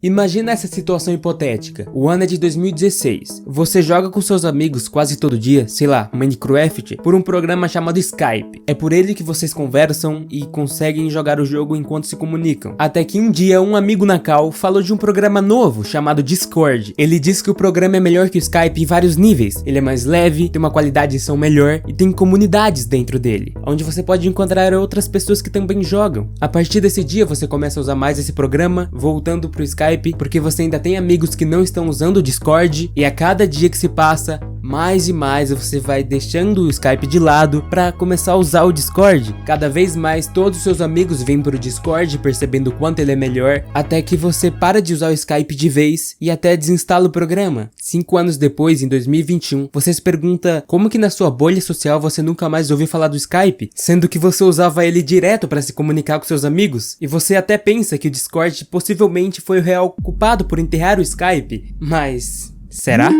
Imagina essa situação hipotética. O ano é de 2016. Você joga com seus amigos quase todo dia, sei lá, Minecraft, por um programa chamado Skype. É por ele que vocês conversam e conseguem jogar o jogo enquanto se comunicam. Até que um dia um amigo na call falou de um programa novo chamado Discord. Ele disse que o programa é melhor que o Skype em vários níveis. Ele é mais leve, tem uma qualidade de som melhor e tem comunidades dentro dele, onde você pode encontrar outras pessoas que também jogam. A partir desse dia você começa a usar mais esse programa, voltando pro Skype, porque você ainda tem amigos que não estão usando o Discord, e a cada dia que se passa, mais e mais você vai deixando o Skype de lado para começar a usar o Discord. Cada vez mais todos os seus amigos vêm pro Discord percebendo o quanto ele é melhor, até que você para de usar o Skype de vez e até desinstala o programa. 5 anos depois, em 2021, você se pergunta como que na sua bolha social você nunca mais ouviu falar do Skype, sendo que você usava ele direto para se comunicar com seus amigos, e você até pensa que o Discord possivelmente foi o real culpado por enterrar o Skype, mas será?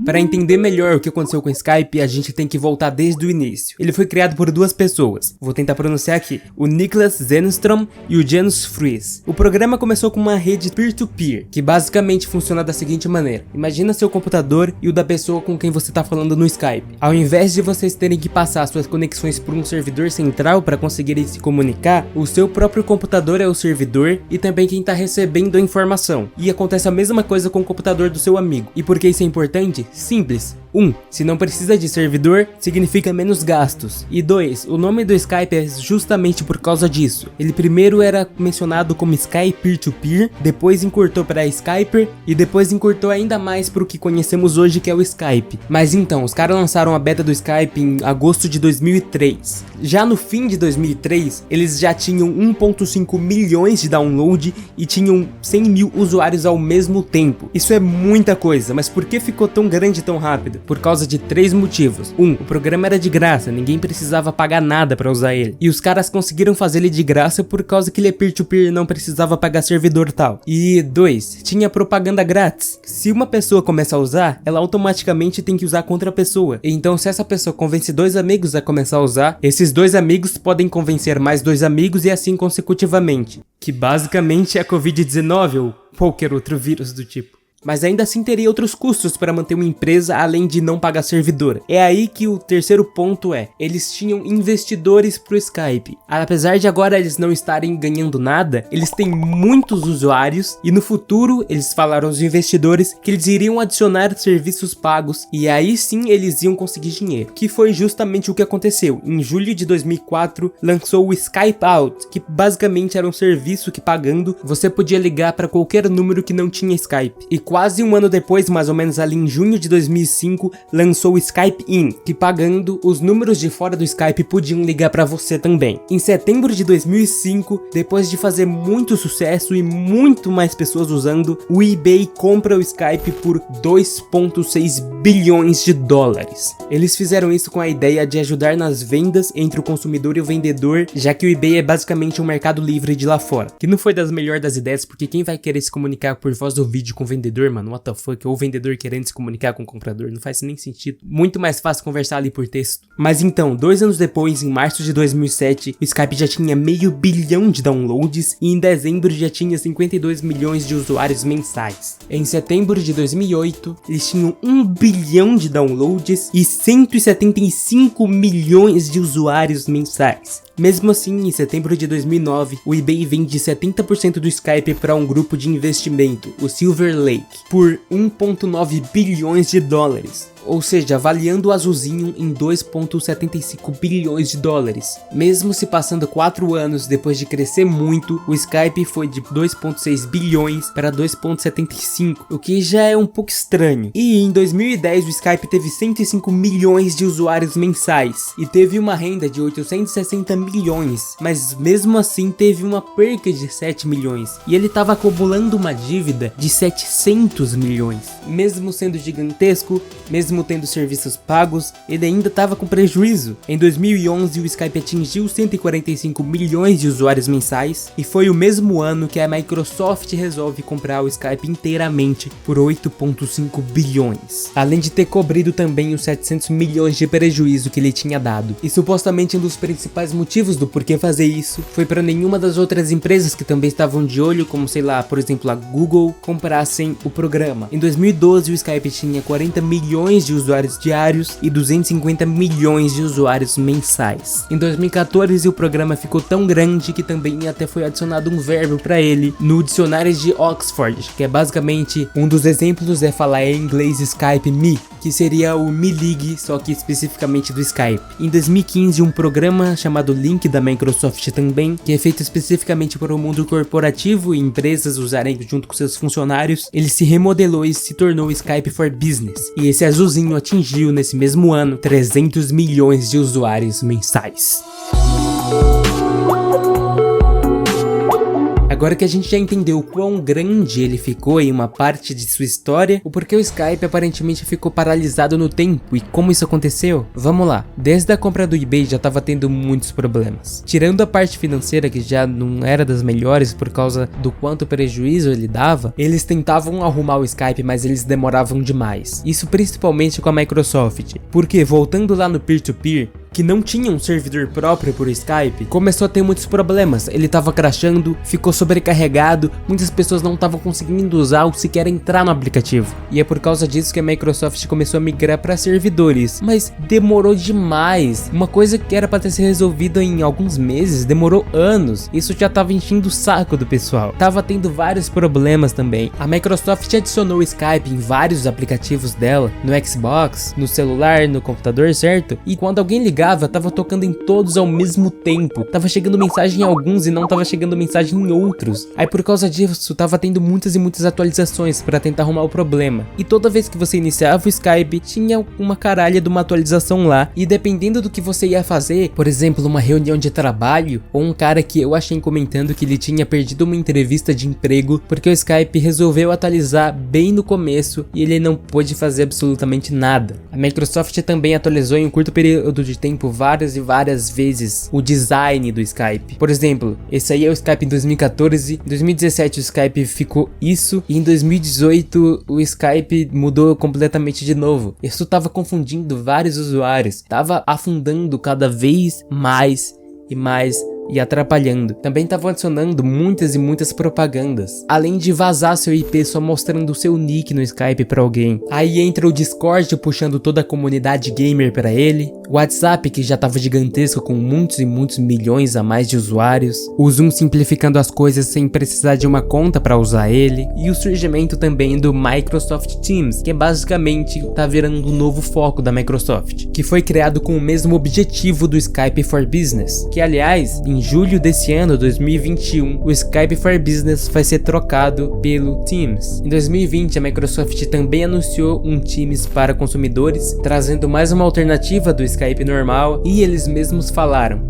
Para entender melhor o que aconteceu com o Skype, a gente tem que voltar desde o início. Ele foi criado por duas pessoas, vou tentar pronunciar aqui, o Niklas Zennström e o Janus Friis. O programa começou com uma rede peer-to-peer, que basicamente funciona da seguinte maneira: imagina seu computador e o da pessoa com quem você está falando no Skype. Ao invés de vocês terem que passar suas conexões por um servidor central para conseguirem se comunicar, o seu próprio computador é o servidor e também quem está recebendo a informação. E acontece a mesma coisa com o computador do seu amigo. E por que isso é importante? Simples. 1. Se não precisa de servidor, significa menos gastos. E 2. O nome do Skype é justamente por causa disso. Ele primeiro era mencionado como Skype Peer-to-Peer, depois encurtou para Skyper e depois encurtou ainda mais para o que conhecemos hoje, que é o Skype. Mas então, os caras lançaram a beta do Skype em agosto de 2003. Já no fim de 2003, eles já tinham 1.5 milhões de download e tinham 100 mil usuários ao mesmo tempo. Isso é muita coisa, mas por que ficou tão grande tão rápido? Por causa de 3 motivos. 1. O programa era de graça, ninguém precisava pagar nada pra usar ele. E os caras conseguiram fazer ele de graça por causa que ele é peer-to-peer e não precisava pagar servidor tal. E 2. Tinha propaganda grátis. Se uma pessoa começa a usar, ela automaticamente tem que usar contra a pessoa. Então se essa pessoa convence 2 amigos a começar a usar, esses 2 amigos podem convencer mais 2 amigos e assim consecutivamente. Que basicamente é a Covid-19 ou qualquer outro vírus do tipo. Mas ainda assim teria outros custos para manter uma empresa além de não pagar servidor. É aí que o terceiro ponto é: eles tinham investidores pro Skype. Apesar de agora eles não estarem ganhando nada, eles têm muitos usuários e no futuro eles falaram aos investidores que eles iriam adicionar serviços pagos e aí sim eles iam conseguir dinheiro. Que foi justamente o que aconteceu. Em julho de 2004 lançou o Skype Out, que basicamente era um serviço que pagando você podia ligar para qualquer número que não tinha Skype. E quase um ano depois, mais ou menos ali em junho de 2005, lançou o Skype In, que pagando, os números de fora do Skype podiam ligar pra você também. Em setembro de 2005, depois de fazer muito sucesso e muito mais pessoas usando, o eBay compra o Skype por 2,6 bilhões de dólares. Eles fizeram isso com a ideia de ajudar nas vendas entre o consumidor e o vendedor, já que o eBay é basicamente um mercado livre de lá fora. Que não foi das melhores das ideias, porque quem vai querer se comunicar por voz do vídeo com o vendedor, mano, what the fuck, ou o vendedor querendo se comunicar com o comprador, não faz nem sentido. Muito mais fácil conversar ali por texto. Mas então, 2 anos depois, em março de 2007, o Skype já tinha meio bilhão de downloads e em dezembro já tinha 52 milhões de usuários mensais. Em setembro de 2008, eles tinham 1 bilhão de downloads e 175 milhões de usuários mensais. Mesmo assim, em setembro de 2009, o eBay vende 70% do Skype para um grupo de investimento, o Silver Lake, por 1,9 bilhões de dólares. Ou seja, avaliando o azulzinho em 2,75 bilhões de dólares. Mesmo se passando 4 anos depois de crescer muito, o Skype foi de 2,6 bilhões para 2,75, o que já é um pouco estranho. E em 2010 o Skype teve 105 milhões de usuários mensais e teve uma renda de 860 milhões, mas mesmo assim teve uma perca de 7 milhões e ele estava acumulando uma dívida de 700 milhões. Mesmo sendo gigantesco, mesmo mesmo tendo serviços pagos, ele ainda estava com prejuízo. Em 2011, o Skype atingiu 145 milhões de usuários mensais e foi o mesmo ano que a Microsoft resolve comprar o Skype inteiramente por 8,5 bilhões. Além de ter cobrido também os 700 milhões de prejuízo que ele tinha dado. E supostamente um dos principais motivos do porquê fazer isso foi para nenhuma das outras empresas que também estavam de olho, como sei lá, por exemplo a Google, comprassem o programa. Em 2012 o Skype tinha 40 milhões de usuários diários e 250 milhões de usuários mensais. Em 2014 o programa ficou tão grande que também até foi adicionado um verbo para ele no dicionário de Oxford, que é basicamente um dos exemplos é falar em inglês Skype Me, que seria o Me Ligue, só que especificamente do Skype. Em 2015 um programa chamado Link da Microsoft também, que é feito especificamente para o mundo corporativo e empresas usarem junto com seus funcionários, ele se remodelou e se tornou Skype for Business. E esse azulzinho atingiu nesse mesmo ano 300 milhões de usuários mensais. Agora que a gente já entendeu o quão grande ele ficou em uma parte de sua história, o porquê o Skype aparentemente ficou paralisado no tempo e como isso aconteceu, vamos lá. Desde a compra do eBay já estava tendo muitos problemas. Tirando a parte financeira que já não era das melhores por causa do quanto prejuízo ele dava, eles tentavam arrumar o Skype, mas eles demoravam demais. Isso principalmente com a Microsoft, porque voltando lá no peer-to-peer, que não tinha um servidor próprio por Skype, começou a ter muitos problemas. Ele tava crashando, ficou sobrecarregado, muitas pessoas não estavam conseguindo usar ou sequer entrar no aplicativo. E é por causa disso que a Microsoft começou a migrar para servidores, mas demorou demais. Uma coisa que era para ter sido resolvida em alguns meses, demorou anos. Isso já tava enchendo o saco do pessoal. Tava tendo vários problemas também. A Microsoft adicionou o Skype em vários aplicativos dela, no Xbox, no celular, no computador, certo? E quando alguém ligava, tava tocando em todos ao mesmo tempo. Tava chegando mensagem em alguns e não tava chegando mensagem em outros. Aí por causa disso, tava tendo muitas e muitas atualizações para tentar arrumar o problema. E toda vez que você iniciava o Skype, tinha uma caralha de uma atualização lá. E dependendo do que você ia fazer, por exemplo, uma reunião de trabalho, ou um cara que eu achei comentando que ele tinha perdido uma entrevista de emprego, porque o Skype resolveu atualizar bem no começo e ele não pôde fazer absolutamente nada. A Microsoft também atualizou em um curto período de tempo várias e várias vezes o design do Skype. Por exemplo, esse aí é o Skype em 2014, em 2017 o Skype ficou isso e em 2018 o Skype mudou completamente de novo. Isso tava confundindo vários usuários, tava afundando cada vez mais e mais e atrapalhando. Também estavam adicionando muitas e muitas propagandas, além de vazar seu IP só mostrando o seu nick no Skype pra alguém. Aí entra o Discord puxando toda a comunidade gamer pra ele, o WhatsApp que já tava gigantesco com muitos e muitos milhões a mais de usuários, o Zoom simplificando as coisas sem precisar de uma conta pra usar ele, e o surgimento também do Microsoft Teams, que basicamente tá virando um novo foco da Microsoft, que foi criado com o mesmo objetivo do Skype for Business, que aliás, em julho desse ano, 2021, o Skype for Business vai ser trocado pelo Teams. Em 2020, a Microsoft também anunciou um Teams para consumidores, trazendo mais uma alternativa do Skype normal, e eles mesmos falaram: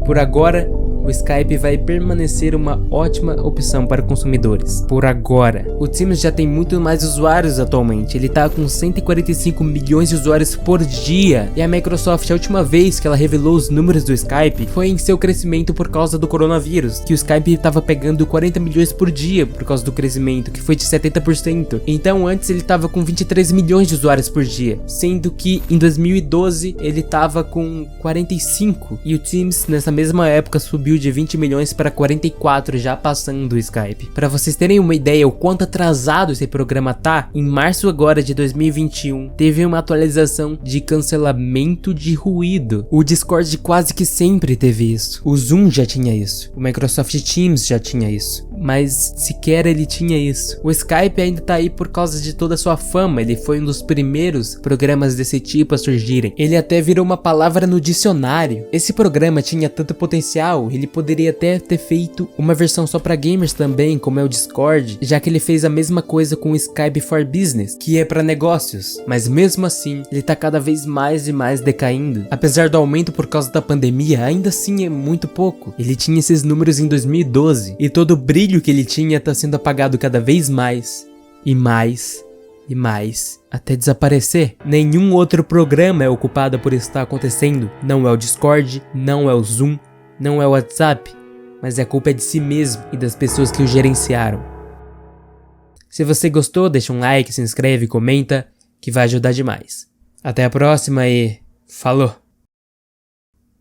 por agora, o Skype vai permanecer uma ótima opção para consumidores. Por agora. O Teams já tem muito mais usuários atualmente. Ele tá com 145 milhões de usuários por dia. E a Microsoft, a última vez que ela revelou os números do Skype, foi em seu crescimento por causa do coronavírus. Que o Skype tava pegando 40 milhões por dia por causa do crescimento, que foi de 70%. Então antes ele tava com 23 milhões de usuários por dia. Sendo que em 2012 ele tava com 45. E o Teams nessa mesma época subiu de 20 milhões para 44, já passando o Skype. Para vocês terem uma ideia o quanto atrasado esse programa tá, em março agora de 2021, teve uma atualização de cancelamento de ruído. O Discord quase que sempre teve isso. O Zoom já tinha isso. O Microsoft Teams já tinha isso. Mas sequer ele tinha isso. O Skype ainda tá aí por causa de toda a sua fama. Ele foi um dos primeiros programas desse tipo a surgirem. Ele até virou uma palavra no dicionário. Esse programa tinha tanto potencial, ele poderia até ter feito uma versão só para gamers também, como é o Discord, já que ele fez a mesma coisa com o Skype for Business, que é para negócios. Mas mesmo assim, ele tá cada vez mais e mais decaindo. Apesar do aumento por causa da pandemia, ainda assim é muito pouco. Ele tinha esses números em 2012 e todo o brilho que ele tinha tá sendo apagado cada vez mais e mais e mais, até desaparecer. Nenhum outro programa é ocupado por isso estar acontecendo. Não é o Discord, não é o Zoom, não é o WhatsApp, mas a culpa é de si mesmo e das pessoas que o gerenciaram. Se você gostou, deixa um like, se inscreve, comenta, que vai ajudar demais. Até a próxima e falou!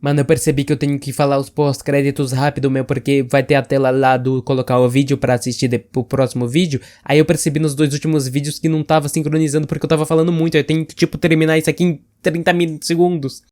Mano, eu percebi que eu tenho que falar os pós-créditos rápido, porque vai ter a tela lá do colocar o vídeo pra assistir pro próximo vídeo. Aí eu percebi nos 2 últimos vídeos que não tava sincronizando porque eu tava falando muito. Eu tenho que, terminar isso aqui em 30 segundos.